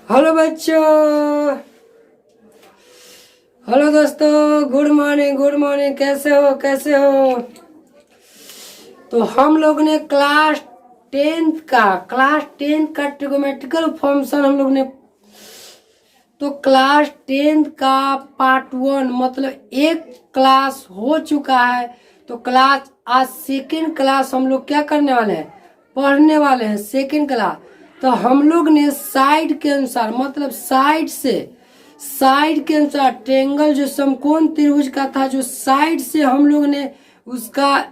Hello बच्चों, hello दोस्तों, good morning. कैसे हो। तो हम लोग ने क्लास टेंथ का ट्रिगोमेट्रिकल फंक्शन हम लोग ने तो क्लास टेंथ का पार्ट 1 मतलब एक क्लास हो चुका है। तो क्लास आज सेकेंड क्लास हम लोग क्या करने वाले हैं, पढ़ने वाले हैं सेकेंड क्लास। तो हम लोग ने साइड के अनुसार मतलब साइड के अनुसार ट्रेंगल जो समकोण त्रिभुज का था, जो साइड से हम लोग ने उसका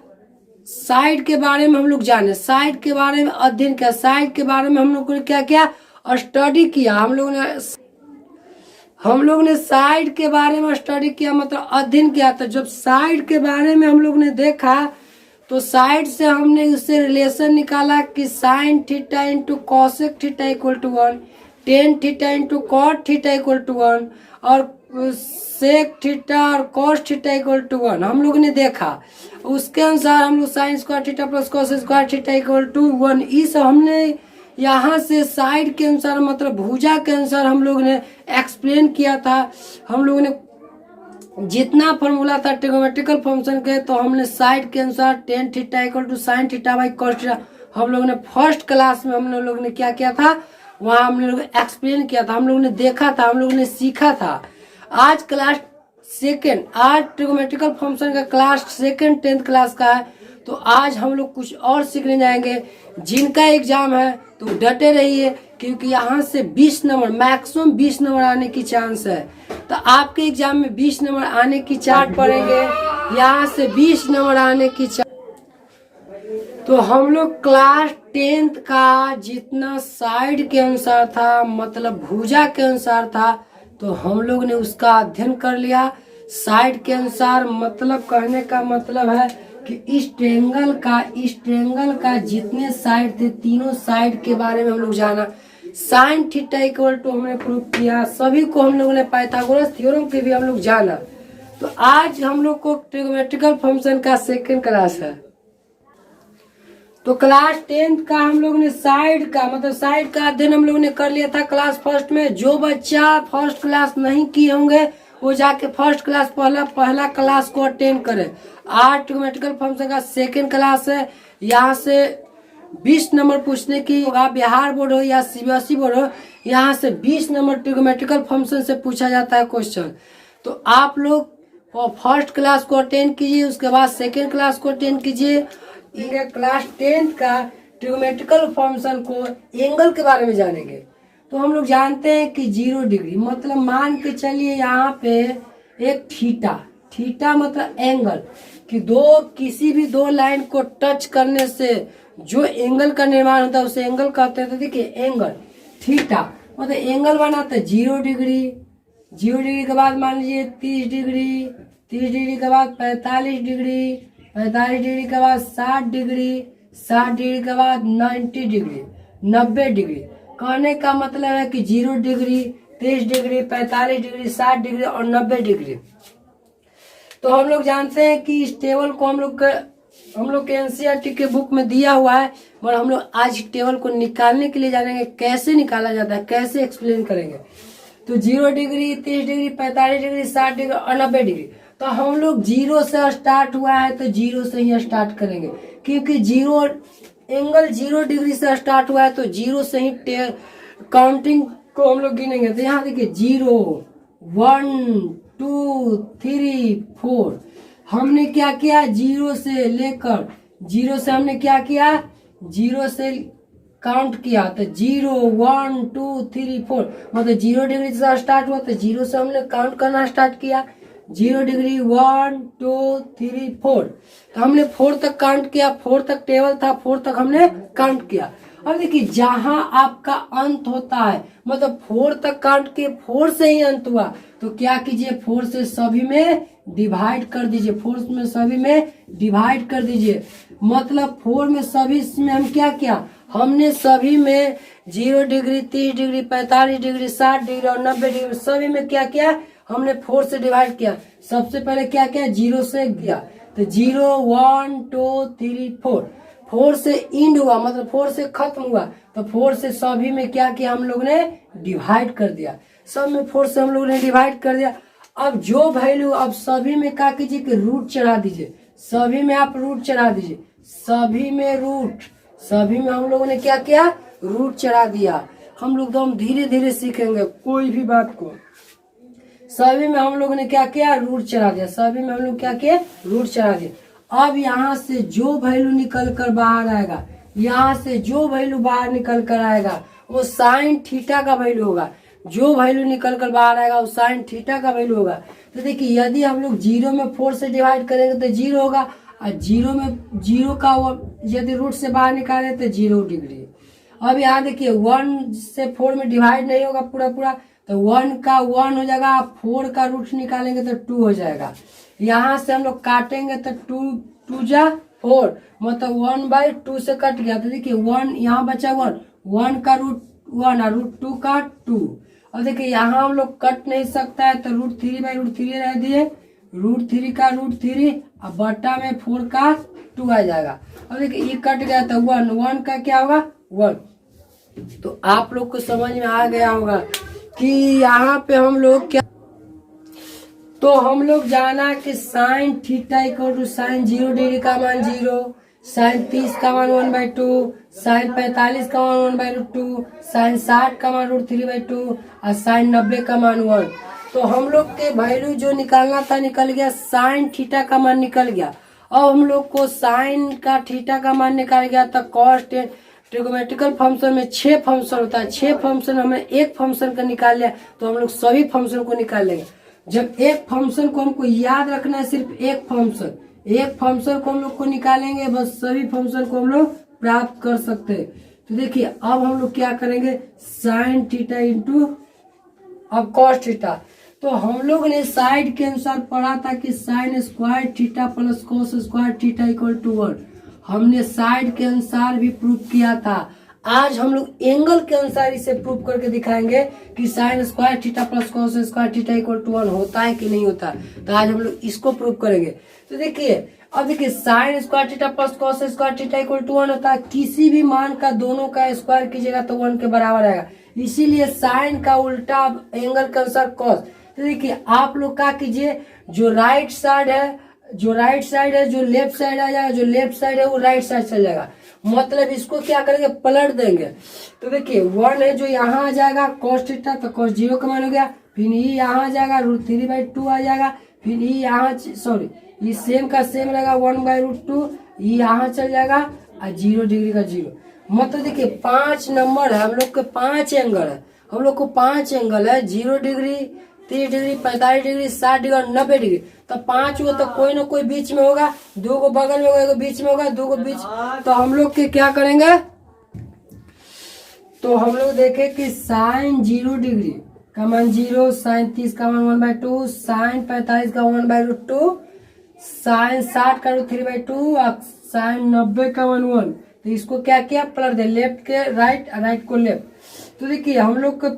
साइड के बारे में हम लोग जाने, साइड के बारे में अध्ययन किया, साइड के बारे में हम लोग ने क्या किया, स्टडी किया। हम लोग ने साइड के बारे में स्टडी किया मतलब अध्ययन किया। तो जब साइड के बारे में हम लोग ने देखा तो साइड से हमने उससे रिलेशन निकाला कि sine theta into cosec theta equal to 1, tan theta into cot theta equal to 1 और सेक थीटा और कॉस थीटा इक्वल टू 1 हम लोग ने देखा। उसके अनुसार हम लोग sine square theta plus cos square theta equal to 1 इस हमने यहाँ से साइड के अनुसार मतलब भुजा के अनुसार हम लोग ने एक्सप्लेन किया था। हम लोग ने जितना फॉर्मूला था ट्रिगोमेट्रिकल फंक्शन के तो हमने साइड के अनुसार tan theta equal to sine theta by cos theta हम लोग ने फर्स्ट क्लास में हम लोग ने क्या किया था, वहाँ हम लोग एक्सप्लेन किया था, हम लोग ने देखा था, हम लोग ने सीखा था। आज क्लास सेकेंड, आज ट्रिगोमेट्रिकल फंक्शन का क्लास सेकेंड टेंथ क्लास का है। तो आज हम लोग कुछ और सीखने जाएंगे। जिनका एग्जाम है तो डटे रहिए क्योंकि यहाँ से 20 नंबर मैक्सिमम 20 नंबर आने की चांस है। तो आपके एग्जाम में 20 नंबर आने की चार्ट पड़ेंगे, यहाँ से 20 नंबर आने की चार्ट। तो हम लोग क्लास टेंथ का जितना साइड के अनुसार था मतलब भुजा के अनुसार था तो हम लोग ने उसका अध्ययन कर लिया। साइड के अनुसार मतलब कहने का मतलब है कि इस ट्रेंगल का जितने साइड थे तीनों साइड के बारे में हम लोग जाना। साइन थीटा इक्वल टू हमने प्रूव किया, सभी को हम लोगों ने पाइथागोरस थ्योरम के भी हम लोग जाना। तो आज हम लोग को ट्रिगोमेट्रिकल फंक्शन का सेकेंड क्लास है। तो क्लास टेंथ का हम लोग ने साइड का अध्ययन हम लोग ने कर लिया था क्लास फर्स्ट में। जो बच्चा फर्स्ट क्लास नहीं किए होंगे वो जाके फर्स्ट क्लास पहला क्लास को अटेंड करे। आज ट्रिगोमेट्रिकल फंक्शन का सेकेंड क्लास है। यहाँ से 20 नंबर पूछने की होगा, बिहार बोर्ड हो या सीबीएसई बोर्ड हो, यहाँ से 20 नंबर ट्रिगोमेट्रिकल फंक्शन से पूछा जाता है क्वेश्चन। तो आप लोग फर्स्ट क्लास को अटेंड कीजिए, उसके बाद सेकेंड क्लास को अटेंड कीजिए। क्लास टेंथ का ट्रिगोमेट्रिकल फंक्शन को एंगल के बारे में जानेंगे। तो हम लोग जानते हैं कि 0 डिग्री मतलब मान के चलिए यहाँ पे एक थीटा मतलब एंगल कि किसी भी दो लाइन को टच करने से जो एंगल का निर्माण होता है उसे एंगल कहते हैं। तो देखिए एंगल थीटा मतलब एंगल बनाता है 0 डिग्री, 0 डिग्री के बाद मान लीजिए 30 डिग्री, 30 डिग्री के बाद 45 डिग्री, 45 डिग्री के बाद 60 डिग्री, 60 डिग्री के बाद 90 डिग्री, 90 डिग्री। कहने का मतलब है कि 0 डिग्री, 30 डिग्री, 45 डिग्री, 60 डिग्री और 90 डिग्री। तो हम लोग जानते हैं कि इस टेबल को हम लोग के एनसीईआरटी के बुक में दिया हुआ है, मगर हम लोग आज टेबल को निकालने के लिए जानेंगे कैसे निकाला जाता है, कैसे एक्सप्लेन करेंगे। तो 0 डिग्री, 30 डिग्री, 45 डिग्री, 60 डिग्री और 90 डिग्री। तो हम लोग 0 से स्टार्ट हुआ है तो 0 से ही स्टार्ट करेंगे क्योंकि एंगल 0 डिग्री से स्टार्ट हुआ है तो 0 से ही काउंटिंग को हम लोग गिनेंगे। तो यहाँ देखिए 0, 1, 2, 3, 4 हमने क्या किया 0 से लेकर 0 से हमने क्या किया 0 से काउंट किया। तो 0, 1, 2, 3, 4 मतलब 0 डिग्री से स्टार्ट हुआ तो 0 से हमने काउंट करना स्टार्ट किया। 0 डिग्री 1, 2, 3, 4 तो हमने 4 तक काउंट किया, 4 तक टेबल था, 4 तक हमने काउंट किया। अब देखिए जहां आपका अंत होता है मतलब 4 तक काउंट किए, 4 से ही अंत हुआ तो क्या कीजिए 4 से सभी में डिवाइड कर दीजिए, 4 में सभी में डिवाइड कर दीजिए। मतलब 4 में सभी में हम क्या किया, हमने सभी में 0 डिग्री, 30 डिग्री, 45 डिग्री, 60 डिग्री और 90 डिग्री सभी में क्या किया हमने 4 से डिवाइड किया। सबसे पहले क्या किया 0 से किया तो 0, 1, 2, 3, 4 4 से इंड हुआ, मतलब 4 से खत्म हुआ, तो 4 से सभी में क्या किया हम लोग ने डिवाइड कर दिया, सब में 4 से हम लोग ने डिवाइड कर दिया। अब जो वैल्यू, अब सभी में क्या कीजिए कि रूट चढ़ा दीजिए, सभी में आप रूट चढ़ा दीजिए, सभी में रूट, सभी में हम लोगों ने क्या किया, रूट चढ़ा दिया। हम लोग तो हम धीरे धीरे सीखेंगे कोई भी बात को। सभी में हम लोगों ने क्या किया, रूट चढ़ा दिया, सभी में हम लोग क्या किए, रूट चढ़ा दिया। अब यहाँ से जो वैल्यू निकल कर बाहर आएगा, यहाँ से जो वैल्यू बाहर निकल कर आएगा वो साइन थीटा का वैल्यू होगा, जो वैल्यू निकल कर बाहर आएगा वो साइन थीटा का वैल्यू होगा। तो देखिए यदि हम लोग 0 में 4 से डिवाइड करेंगे तो 0 होगा, और 0 में 0 का यदि रूट से बाहर निकाले तो 0 डिग्री। अब यहाँ देखिए 1 से 4 में डिवाइड नहीं होगा पूरा पूरा, तो 1 का 1 हो जाएगा, 4 का रूट निकालेंगे तो 2 हो जाएगा। यहाँ से हम लोग काटेंगे तो 2 जा 4, मतलब 1/2 से कट गया, तो देखिए 1 यहाँ बचा 1 का रूट 1 और रूट 2 का 2। और देखिए यहाँ हम लोग कट नहीं सकता है, तो √3/√3 रह दिए, √3 का √3 और बट्टा में 4 का 2 आ जाएगा। अब देखिए ये कट गया तो 1 का क्या होगा 1। तो आप लोग को समझ में आ गया होगा कि यहाँ पे हम लोग क्या, तो हम लोग जाना कि sine theta equal to sine 0 degree का मान 0, साइन 30 का मान 1/2, साइन 45 का मान 1/√2, साइन 60 का मान √3/2 और साइन 90 का मान 1। तो हम लोग के वैल्यू जो निकालना था निकल गया, साइन थीटा का मान निकल गया। अब हम लोग को साइन का थीटा का मान निकाल गया था। कॉस ट्रिगोमेट्रिकल फंक्शन में 6 फंक्शन होता है, 6 फंक्शन हमने एक फंक्शन का निकाल लिया, तो हम लोग सभी फंक्शन को निकाल लेंगे। जब एक फंक्शन को हमको याद रखना है, सिर्फ एक फंक्शन को हम लोग को निकालेंगे, बस सभी फंक्शन को हम लोग प्राप्त कर सकते हैं। तो देखिए अब हम लोग क्या करेंगे, साइन थीटा इंटू अब कॉस थीटा। तो हम लोग ने साइड के अनुसार पढ़ा था कि sine square theta plus cos square theta equal to 1। हमने साइड के अनुसार भी प्रूफ किया था। आज हम लोग एंगल के अनुसार इसे प्रूफ करके दिखाएंगे कि sine square theta plus cos square theta equal to 1 होता है कि नहीं होता। तो आज हम लोग इसको प्रूफ करेंगे। तो देखिए अब देखिए sine square theta plus cos square theta equal to 1 होता है, किसी भी मान का दोनों का स्क्वायर कीजिएगा तो 1 के बराबर आएगा, इसीलिए साइन का उल्टा एंगल के अनुसार कॉस। तो देखिए आप लोग क्या कीजिए, जो राइट साइड है जो लेफ्ट साइड आ जाएगा, जो लेफ्ट साइड है वो राइट साइड चल जाएगा, मतलब इसको क्या करेंगे पलट देंगे। तो देखिए 1 है जो यहाँ आ जाएगा कॉस थीटा, तो कॉस 0 का मान हो गया, फिर ये यहाँ आ जाएगा √3/2 आ जाएगा, फिर ये यहाँ सॉरी ये सेम का सेम रहेगा 1/√2, ये यहाँ चल जाएगा और 0 डिग्री का 0। मतलब देखिए 5 नंबर है, हम लोग के 5 एंगल है, हम लोग को 5 एंगल है, 0 डिग्री 30 डिग्री 45 डिग्री 60 डिग्री और 90 डिग्री। तो 5 को तो कोई ना कोई बीच में होगा, 2 को बगल में होगा, 1 बीच में होगा, 2 को बीच। तो हम लोग के क्या करेंगे, तो हम लोग देखें कि साइन 0 डिग्री का मान 0, साइन 30 का मान 1/2, साइन 45 का 1/√2, साइन 60 का √3/2 और साइन 90 का मान 1। तो इसको क्या किया पलट दे, लेफ्ट के राइट, राइट को लेफ्ट। तो देखिए हम लोग के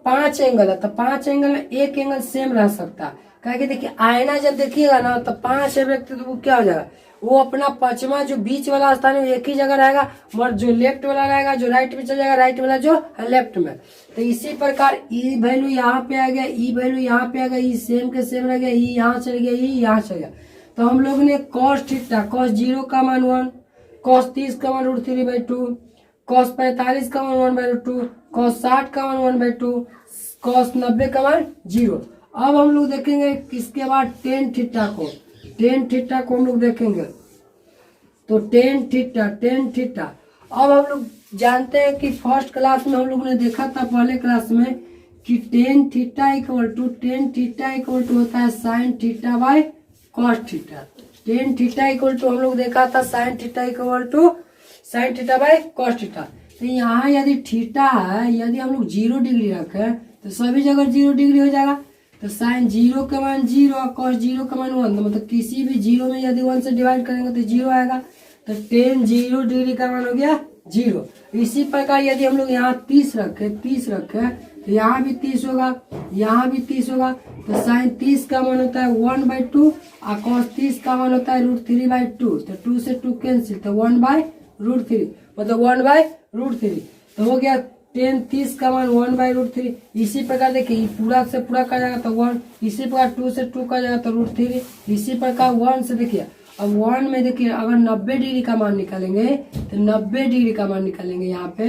5 एंगल है, तो 5 एंगल में एक एंगल सेम रह सकता है, क्या देखिए आईना जब देखिएगा ना तो 5 व्यक्ति तो वो क्या हो जाएगा, वो अपना 5वां जो बीच वाला स्थान है एक ही जगह रहेगा, मगर जो लेफ्ट वाला रहेगा जो राइट में चल जाएगा, राइट वाला जो है लेफ्ट में। तो इसी प्रकार ई वैल्यू यहाँ पे आ गया, ई वैल्यू यहाँ पे आ गया, ई सेम के सेम रह गया, ई यहाँ चल गया, ई यहाँ चल गया। तो हम लोग ने कॉस थीटा, कॉस 0 का मान 1, कॉस 30 का मान √3/2, कॉस 45 का मान 1/√2, कॉस 60 का मान 1/2, कॉस 90 का मान 0। अब हम लोग देखेंगे इसके बाद टेन थीटा को हम लोग देखेंगे। तो टेन थीटा अब हम लोग जानते हैं कि फर्स्ट क्लास में हम लोग ने देखा था पहले क्लास में कि टेन थीटा इक्वल टू होता है sine theta by cos theta. Tan theta equal to हम लोग देखा था sine theta equal to sine theta by cos theta. तो यहाँ यदि थीटा है, यदि हम लोग 0 डिग्री रखें तो सभी जगह 0 डिग्री हो जाएगा। तो साइन 0 का मान 0 और कॉस 0 का मान 1, मतलब किसी भी 0 में यदि 1 से डिवाइड करेंगे तो 0 आएगा। तो टेन 0 डिग्री का मान हो गया जीरो। इसी प्रकार यदि हम लोग यहाँ 30 रखे तो यहाँ भी 30 होगा, यहाँ भी 30 होगा। तो साइन 30 का मान होता है 1/2 और कॉस 30 का मान होता है √3/2। तो 2 से 2 कैंसिल, तो 1/√3 मतलब 1/√3। तो हो गया 10 का मान 1/√3। इसी प्रकार देखिए पूरा से पूरा का जाएगा तो 1, इसी प्रकार 2 से 2 का जाएगा तो √3। इसी प्रकार 1 से देखिए, अब 1 में देखिए अगर 90 डिग्री का मान निकालेंगे तो 90 डिग्री का मान निकालेंगे यहाँ पे,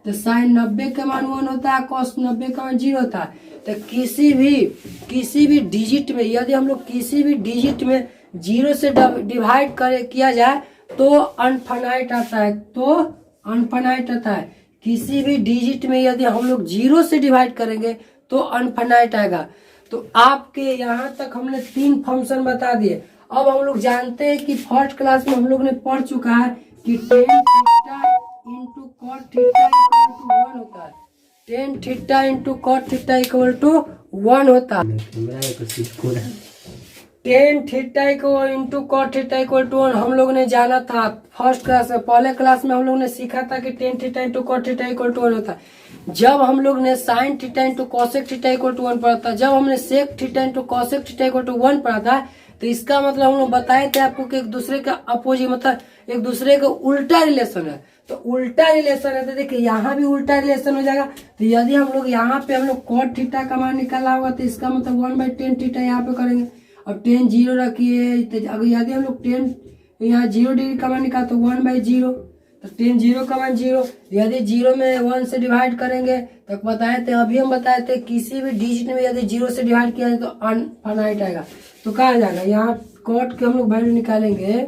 तो साइन 90 का मान 1 होता है, कॉस 90 का मान 0 होता है। तो किसी भी डिजिट में यदि हम लोग किसी भी डिजिट में 0 से डिवाइड किया जाए तो अनफाइनाइट आता है, तो अनफाइनाइट आता है। किसी भी डिजिट में यदि हम लोग 0 से डिवाइड करेंगे तो अनफाइनाइट आएगा। तो आपके यहाँ तक हमने 3 फंक्शन बता दिए। अब हम लोग जानते हैं कि फर्स्ट क्लास में हम लोग ने पढ़ चुका है कि tan theta into cot theta equal to 1 होता है। tan theta into cot theta equal to 1 होता है। tan theta into cot theta equal to 1 हम लोग ने जाना था फर्स्ट क्लास में। पहले क्लास में हम लोग ने सीखा था कि tan theta into cot theta equal to 1 होता है। जब हम लोग ने sine theta into cosec theta equal to 1 पढ़ा था, जब हमने sec theta into cosec theta equal to 1 पढ़ा था, तो इसका मतलब हम लोग बताए थे आपको कि एक दूसरे का अपोजिट मतलब एक दूसरे का उल्टा रिलेशन है। तो उल्टा रिलेशन है तो देखिए यहाँ भी उल्टा रिलेशन हो जाएगा। तो यदि हम लोग यहाँ पे हम लोग कॉट थीटा का मान निकाला होगा तो इसका मतलब 1/tan थीटा यहाँ पे करेंगे। अब tan 0 रखिए, तो अगर यदि हम लोग tan यहाँ 0 डिग्री का मान निकाला तो 1/0, तो tan 0 का मान 0। यदि 0 में 1 से डिवाइड करेंगे तो बताए थे, अभी हम बताए थे किसी भी डिजिट में यदि 0 से डिवाइड किया जाए तो अनफाइनाइट आएगा। तो कहा जाएगा यहाँ कॉट के हम लोग वैल्यू निकालेंगे,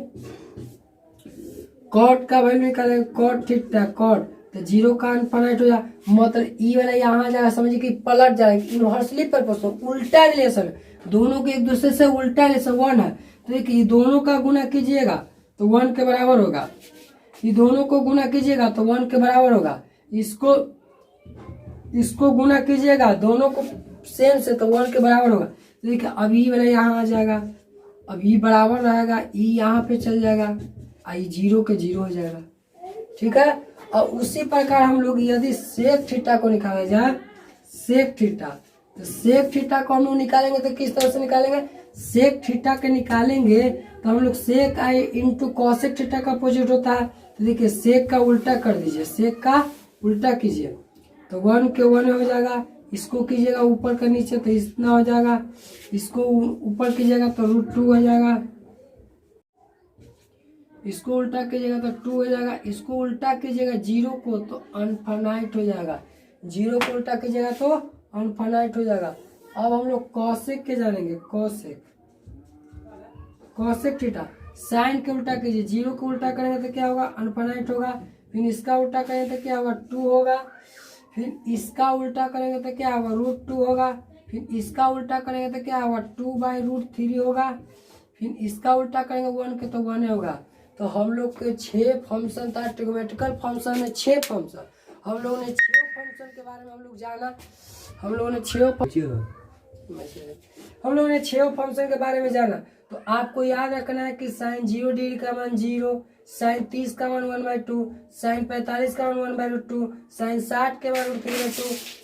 कॉट का वैल्यू निकालेंगे, कॉट थीटा कॉट, तो 0 का अनफाइनाइट हो जाएगा। मतलब ई वाला यहाँ आ जाएगा, समझिए कि पलट जाएगा, इनवर्सली प्रोपोर्शनल उल्टा रिलेशन, दोनों के एक दूसरे से उल्टा रिलेशन 1 है। तो देखिए दोनों का गुना कीजिएगा तो 1 के बराबर होगा, ये दोनों को गुना कीजिएगा तो 1 के बराबर होगा, इसको गुना कीजिएगा दोनों को सेम से तो 1 के बराबर होगा। तो देखिए अब ई वाला यहाँ आ जाएगा, अब ई बराबर रहेगा, ई यहाँ पे चल जाएगा, आई 0 के 0 हो जाएगा। ठीक है। और उसी प्रकार हम लोग यदि सेक थीटा को निकाला जाए, सेक थीटा, तो सेक थीटा को हम लोग निकालेंगे तो किस तरह से निकालेंगे, सेक थीटा के निकालेंगे तो हम लोग सेक आई इंटू कॉसेक थीटा का अपोजिट होता है। तो देखिए सेक का उल्टा कर दीजिए, सेक का उल्टा कीजिए तो 1 के 1 हो जाएगा, इसको कीजिएगा ऊपर का नीचे तो इतना हो जाएगा, इसको ऊपर कीजिएगा तो √2 हो जाएगा, इसको उल्टा कीजिएगा तो 2 हो जाएगा, इसको उल्टा कीजिएगा 0 को तो अनफाइनाइट हो जाएगा, 0 को उल्टा कीजिएगा तो अनफाइनाइट हो जाएगा। अब हम लोग कॉसेक के जानेंगे, कॉसेक थीटा, साइन के उल्टा कीजिए, 0 को उल्टा करेंगे तो क्या होगा, अनफाइनाइट होगा। फिर इसका उल्टा करेंगे तो क्या होगा, 2 होगा। फिर इसका उल्टा करेंगे तो क्या होगा, √2 होगा। फिर इसका उल्टा करेंगे तो क्या होगा, 2/√3 होगा। फिर इसका उल्टा करेंगे 1 के तो 1 होगा। तो हम लोग के 6 फंक्शन था, ट्रिग्नोमेट्रिकल फंक्शन में 6 फंक्शन, हम लोगों ने 6 फंक्शन के बारे में हम लोग जाना। हम लोगों ने 6 फंक्शन के बारे में जाना। तो आपको याद रखना है कि साइन 0 डिग्री का मान 0, साइन 30 का मान 1/2, साइन 45 का मान 1/2, साइन 60 के मान √3/2,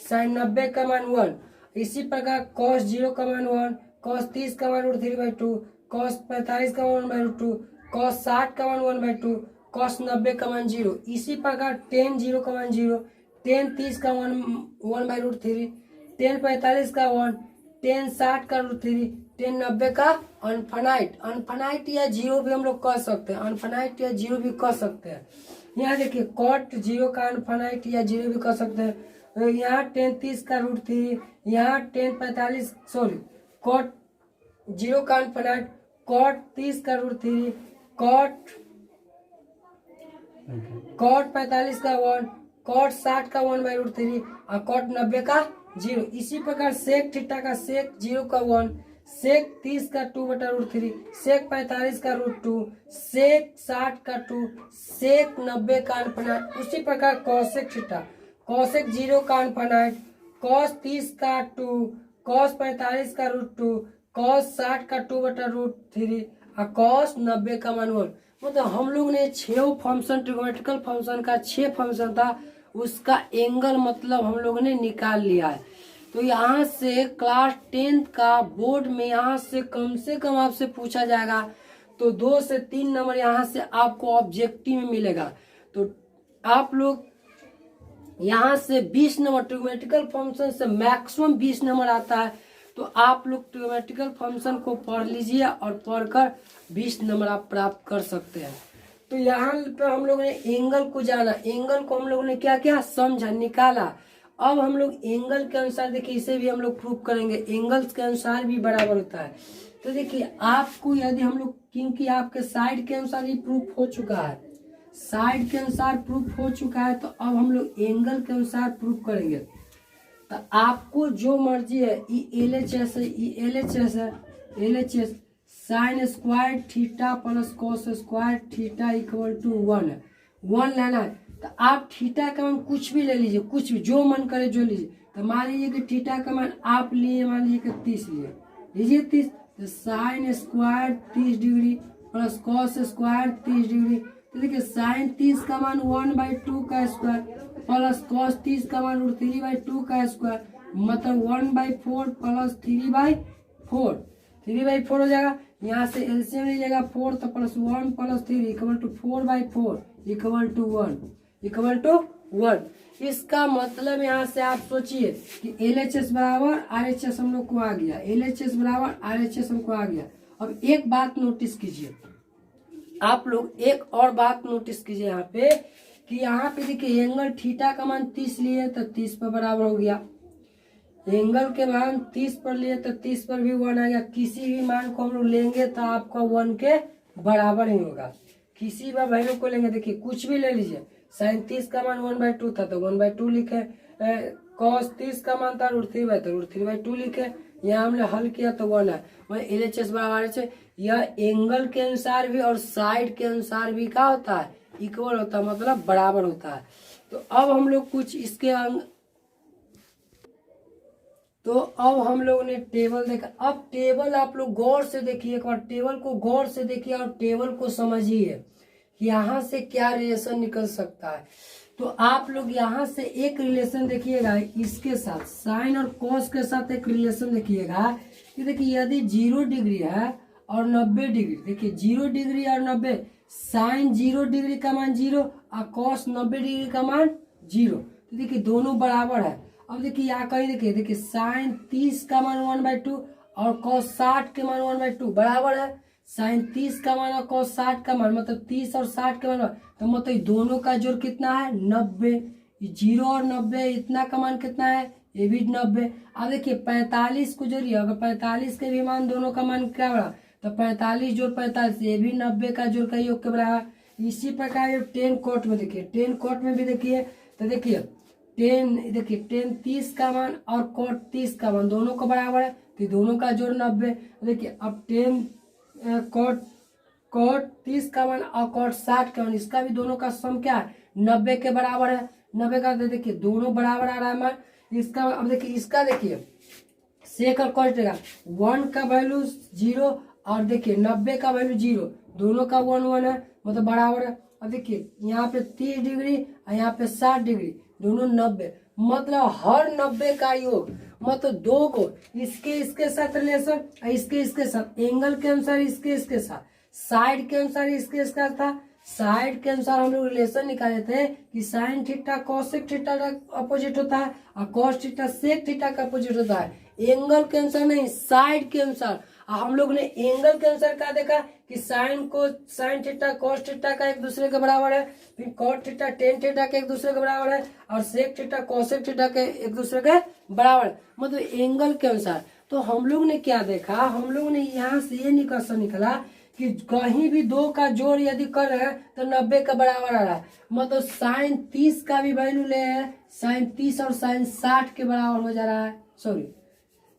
साइन 90 का मान 1। इसी प्रकार कॉस 0 का मान 1, कॉस 30 का मान √3/2, कॉस 45 का मान 1/2, कॉस 60 का मान 1/2, कॉस 90 का मान 0। इसी प्रकार tan 0 का मान 0, tan 30 का मान 1/√3, tan 45 का 1, tan 60 का √3, tan 90 का अनफाइनाइट या 0 भी हम लोग कह सकते हैं, अनफाइनाइट या 0 भी कह सकते हैं। यहाँ देखिए कॉट 0 का अनफाइनाइट या 0 भी कह सकते हैं। यहाँ tan 30 का √3, यहाँ tan 45 सॉरी कॉट 0 का अनफाइनाइट, कॉट 30 का √3, कॉट 45 का 1, कॉट 60 का 1/√3 और कॉट 90 का 0। इसी प्रकार सेक थीटा का सेक 0 का 1, सेक 30 का 2/√3, सेक 45 का √2, सेक 60 का 2, सेक 90 का अनफाइनाइट। उसी प्रकार कॉसेक थीटा, कॉसेक 0 का अनफाइनाइट, कॉस 30 का 2, कॉस 45 का √2, कॉस 60 का 2/√3 और कॉस 90 का मान 1। मतलब हम लोग ने 6 फंक्शन ट्रिग्नोमेट्रिकल फंक्शन का 6 फंक्शन था, उसका एंगल मतलब हम लोग ने निकाल लिया है। तो यहाँ से क्लास 10th का बोर्ड में यहाँ से कम आपसे पूछा जाएगा तो 2 से 3 नंबर यहाँ से आपको ऑब्जेक्टिव में मिलेगा। तो आप लोग यहाँ से 20 नंबर ट्रिग्नोमेट्रिकल फंक्शन से मैक्सिमम 20 नंबर आता है। तो आप लोग ट्रिग्नोमेट्रिकल फंक्शन को पढ़ लीजिए और पढ़कर 20 नंबर आप प्राप्त कर सकते हैं। तो यहाँ पे हम लोग ने एंगल को जाना, एंगल को हम लोग ने क्या क्या समझा, निकाला। अब हम लोग एंगल के अनुसार देखिए, इसे भी हम लोग प्रूफ करेंगे, एंगल्स के अनुसार भी बराबर होता है। तो देखिए आपको यदि हम लोग, क्योंकि आपके साइड के अनुसार ही प्रूफ हो चुका है, साइड के अनुसार प्रूफ हो चुका है, तो अब हम लोग एंगल के अनुसार प्रूफ करेंगे। तो आपको जो मर्जी है, LHS है, LHS है, LHS sine square theta plus cos square theta equal to 1 है, 1 लेना है। तो आप थीटा का मान कुछ भी ले लीजिए, कुछ भी जो मन करे जो लीजिए। तो मान लीजिए कि थीटा का मान आप लिए, मान लीजिए कि 30 लीजिए 30। तो sine square 30 degree plus cos square 30 degree. तो देखिए साइन 30 का मान 1/2 का स्क्वायर प्लस कॉस 30 का मान 3/2 का स्क्वायर, मतलब 1/4 प्लस 3/4, 3/4 हो जाएगा। यहाँ से एलसीएम लीजिएगा 4, तो plus 1 plus 3 equal to 4/4 equal to 1 equal to 1। इसका मतलब यहाँ से आप सोचिए कि LHS बराबर RHS हम लोग को आ गया, LHS बराबर RHS हमको आ गया। अब एक बात नोटिस कीजिए, आप लोग एक और बात नोटिस कीजिए यहाँ पे कि यहाँ पे देखिए एंगल थीटा का मान 30 लिए तो 30 पर बराबर हो गया, एंगल के मान 30 पर लिए तो 30 पर भी 1 आ गया। किसी भी मान को हम लोग लेंगे तो आपका 1 के बराबर ही होगा, किसी भी वैल्यू को लेंगे। देखिए कुछ भी ले लीजिए, साइन 30 का मान 1/2 था तो 1/2 लिखे, कॉस 30 का मान था √3/2 लिखे। यहाँ हमने हल किया तो 1 है। वही LHS बराबर है, यह एंगल के अनुसार भी और साइड के अनुसार भी क्या होता है, इक्वल होता है, मतलब बराबर होता है। तो अब हम लोग कुछ इसके तो अब हम लोगों ने टेबल देखा। अब टेबल आप लोग गौर से देखिए, एक बार टेबल को गौर से देखिए और टेबल को समझिए यहाँ से क्या रिलेशन निकल सकता है। तो आप लोग यहाँ से एक रिलेशन देखिएगा, इसके साथ साइन और कॉस के साथ एक रिलेशन देखिएगा कि देखिए यदि 0 डिग्री है और 90 डिग्री, देखिए 0 डिग्री और 90, साइन 0 डिग्री का मान 0 और कॉस 90 डिग्री का मान 0, तो देखिए दोनों बराबर है। अब देखिए यहाँ कहीं देखिए साइन 30 का मान 1/2 और कॉस 60 के मान 1/2 बराबर है। साइन 30 का मान और कॉस 60 का मान, मतलब 30 और 60 के मान, तो मतलब दोनों का जोड़ कितना है, 90। 0 और 90 इतना का मान कितना है, ये भी 90। अब देखिए 45 को जोड़िए, अगर 45 के भी मान दोनों का मान क्या बड़ा, तो 45 जोड़ 45 ये भी 90 का जोड़ का योग के बराबर। इसी प्रकार 10 कोट में देखिए, 10 कोट में भी देखिए, तो देखिए 10 30 का मान और कोट 30 का मान दोनों को बराबर है, तो दोनों का जोड़ 90। देखिए अब 10 कोट 30 का मान और कोट 60 का मान, इसका भी दोनों का सम क्या है, 90 के बराबर है। 90 का देखिए दोनों बराबर आ रहा है मान इसका। अब देखिए इसका देखिए सेक और कॉस देगा, 1 का वैल्यू 0 और देखिए 90 का वैल्यू 0, दोनों का 1 1 है, मतलब बराबर है। अब देखिए यहाँ पे 30 डिग्री और यहाँ पे 60 डिग्री, दोनों 90, मतलब हर 90 का योग, मतलब दो को इसके साथ रिलेशन, इसके साथ, एंगल के अनुसार इसके साथ, साइड के अनुसार इसके साथ था। साइड के अनुसार हम लोग रिलेशन निकाले थे कि साइन थीटा कोसेक थीटा का अपोजिट होता है और कॉस थीटा सेक थीटा का अपोजिट होता है। एंगल के अनुसार नहीं, साइड के अनुसार। हम लोग ने एंगल के अनुसार क्या देखा कि साइन थीटा कॉस थीटा का एक दूसरे के बराबर है, फिर कॉट थीटा टेन थीटा के एक दूसरे के बराबर है और सेक थीटा कोसेक थीटा के एक दूसरे के बराबर है, मतलब एंगल के अनुसार। तो हम लोग ने क्या देखा, हम लोग ने यहाँ से ये निष्कर्ष निकला कि कहीं भी दो का जोड़ यदि कर रहे हैं तो 90 का बराबर आ रहा है, मतलब साइन 30 का भी वैल्यू ले है, साइन 30 और साइन 60 के बराबर हो जा रहा है, सॉरी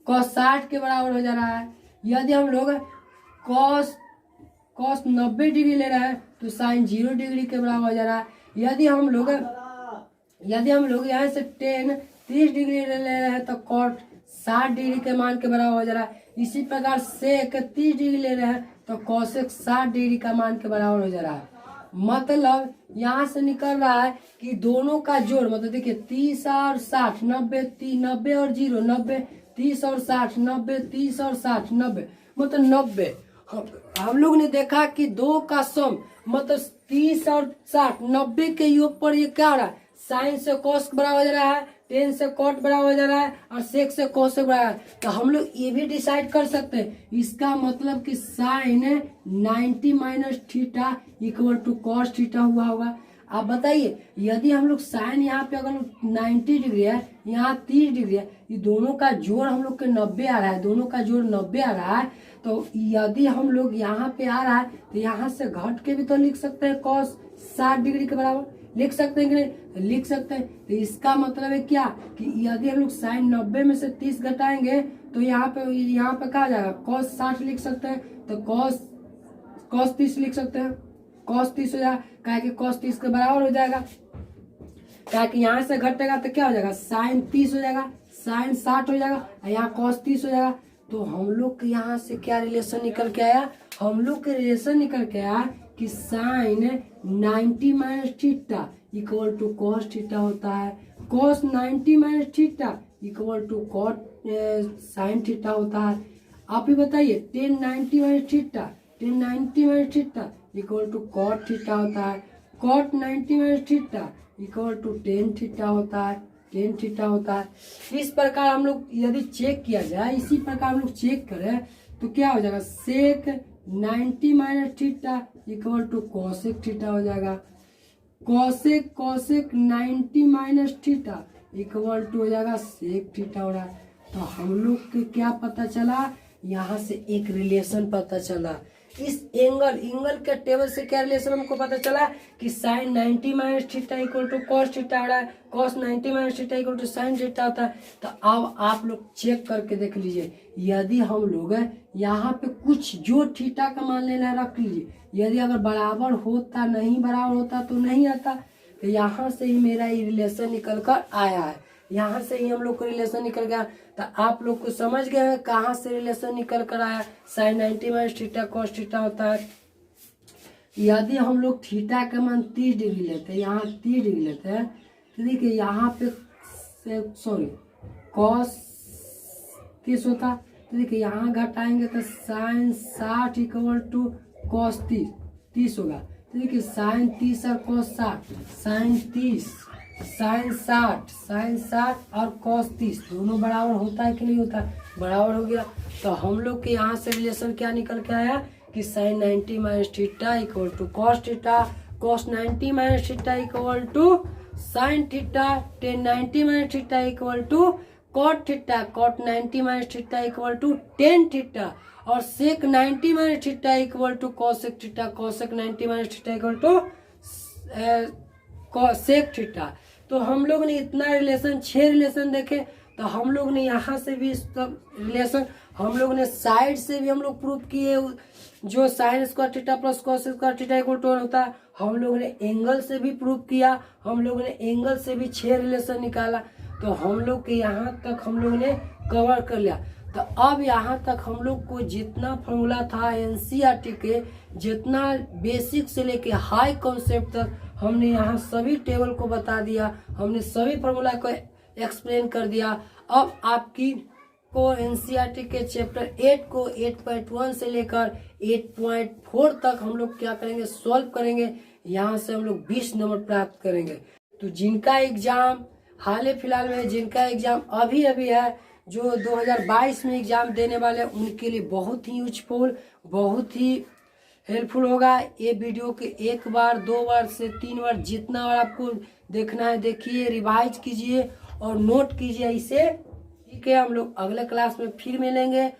कॉस 60 के बराबर हो जा रहा है। यदि हम लोग कॉस 90 डिग्री ले रहे हैं तो साइन 0 डिग्री के बराबर हो जा रहा है। यदि हम लोग यहाँ से 30 डिग्री ले रहे हैं तो कॉट 60 डिग्री के मान के बराबर हो जा रहा है। इसी प्रकार सेक 30 डिग्री ले रहे हैं तो कॉसेक 60 डिग्री का मान के बराबर हो जा रहा है। मतलब यहाँ से निकल रहा है कि दोनों का जोड़, मतलब देखिए 30 और 60, 90, 90 और 0, 90, 30 और 60, 90, 30 और 60, 90, मतलब 90। हम लोग ने देखा कि दो का सम मतलब 30 और 60, 90 के योग पर ये क्या हो रहा है, साइन से कॉस बराबर हो जा रहा है, टेन से कॉट बराबर हो जा रहा है और सेक से कोसेक बराबर। तो हम लोग ये भी डिसाइड कर सकते हैं, इसका मतलब कि sine 90 minus theta equal to cos theta हुआ होगा। आप बताइए, यदि हम लोग साइन यहाँ पे अगर 90 डिग्री है, यहाँ 30 डिग्री है, ये दोनों का जोड़ हम लोग के 90 आ रहा है, दोनों का जोड़ 90 आ रहा है, तो यदि हम लोग यहाँ पे आ रहा है तो यहाँ से घट के भी तो लिख सकते हैं कॉस 60 डिग्री के बराबर, लिख सकते हैं कि नहीं, लिख सकते हैं। तो इसका मतलब है क्या कि यदि हम लोग साइन 90 में से 30 घटाएंगे तो यहाँ पे क्या आ जाएगा, कॉस 60 लिख सकते हैं, तो कॉस 30 लिख सकते हैं, कॉस 30 हो जाएगा, क्या कि कॉस 30 के बराबर हो जाएगा, क्या कि यहाँ से घटेगा तो क्या हो जाएगा, साइन 30 हो जाएगा, साइन 60 हो जाएगा और यहाँ कॉस 30 हो जाएगा। तो हम लोग के यहाँ से क्या रिलेशन निकल के आया, हम लोग के रिलेशन निकल के आया कि sine 90 minus theta equal to cos theta होता है, cos 90 minus theta equal to cot sine theta होता है। आप ही बताइए, tan 90 minus theta, tan 90 minus theta equal to cot theta होता है, cot 90 minus theta equal to tan theta होता है, टेन थीटा होता है। इस प्रकार हम लोग यदि चेक किया जाए, इसी प्रकार हम लोग चेक करें तो क्या हो जाएगा, sec 90 minus theta equal to cosec theta हो जाएगा, cosec 90 minus theta equal to हो जाएगा सेक थीटा हो रहा है। तो हम लोग को क्या पता चला, यहाँ से एक रिलेशन पता चला। इस एंगल के टेबल से क्या रिलेशन हमको पता चला कि sine 90 minus theta equal to cos theta आ रहा है, cos 90 minus theta equal to sine theta होता है। तो अब आप लोग चेक करके देख लीजिए, यदि हम लोग यहाँ पे कुछ जो थीटा का मान लेना रख लीजिए, यदि अगर बराबर होता, नहीं बराबर होता तो नहीं आता। तो यहाँ से ही मेरा ये रिलेशन निकल कर आया है, यहाँ से ही हम लोग को रिलेशन निकल गया। तो आप लोग को समझ गए हैं कहाँ से रिलेशन निकल कर आया, sine 90 minus theta cos theta होता है। यदि हम लोग थीटा का मान 30 डिग्री लेते हैं, यहाँ 30 डिग्री लेते हैं, तो देखिए यहाँ पे कॉस 30 होता, तो देखिए यहाँ घटाएंगे तो साइन 60 इक्वल टू कॉस 30 होगा। तो देखिए साइन 30 और कॉस 60, साइन 30 साइन 60 और कॉस 30 दोनों बराबर होता है कि नहीं होता, बराबर हो गया। तो हम लोग के यहाँ से रिलेशन क्या निकल के आया कि sine 90 minus theta equal to cos theta, cos 90 minus theta equal to sine theta, tan 90 minus theta equal to cot theta, cot 90 minus theta equal to tan theta, और sec 90 minus theta equal to cosec theta, cosec 90 minus theta equal to sec theta. तो हम लोग ने इतना relation 6 relation देखे। तो हम लोग ने यहाँ से भी रिलेशन, हम लोग ने साइड से भी हम लोग प्रूव किए, जो sine square theta plus cos square theta equal to होता है। हम लोग ने एंगल से भी प्रूव किया, हम लोग ने एंगल से भी 6 रिलेशन निकाला। तो हम लोग के यहाँ तक हम लोग ने कवर कर लिया। तो अब यहाँ तक हम लोग को जितना फॉर्मूला था एनसीईआरटी के, जितना बेसिक से लेके हाई कॉन्सेप्ट तक हमने यहाँ सभी टेबल को बता दिया, हमने सभी फॉर्मूला को एक्सप्लेन कर दिया। अब आपकी को एनसीईआरटी के चैप्टर 8 को 8.1 से लेकर 8.4 तक हम लोग क्या करेंगे, सॉल्व करेंगे। यहाँ से हम लोग 20 नंबर प्राप्त करेंगे। तो जिनका एग्जाम हाल फिलहाल में, जिनका एग्जाम अभी है, जो 2022 में एग्जाम देने वाले, उनके लिए बहुत ही यूजफुल, बहुत ही हेल्पफुल होगा। ये वीडियो के 1 बार 2 बार से 3 बार जितना बार आपको देखना है देखिए, रिवाइज कीजिए और नोट कीजिए इसे। ठीक है, हम लोग अगले क्लास में फिर मिलेंगे।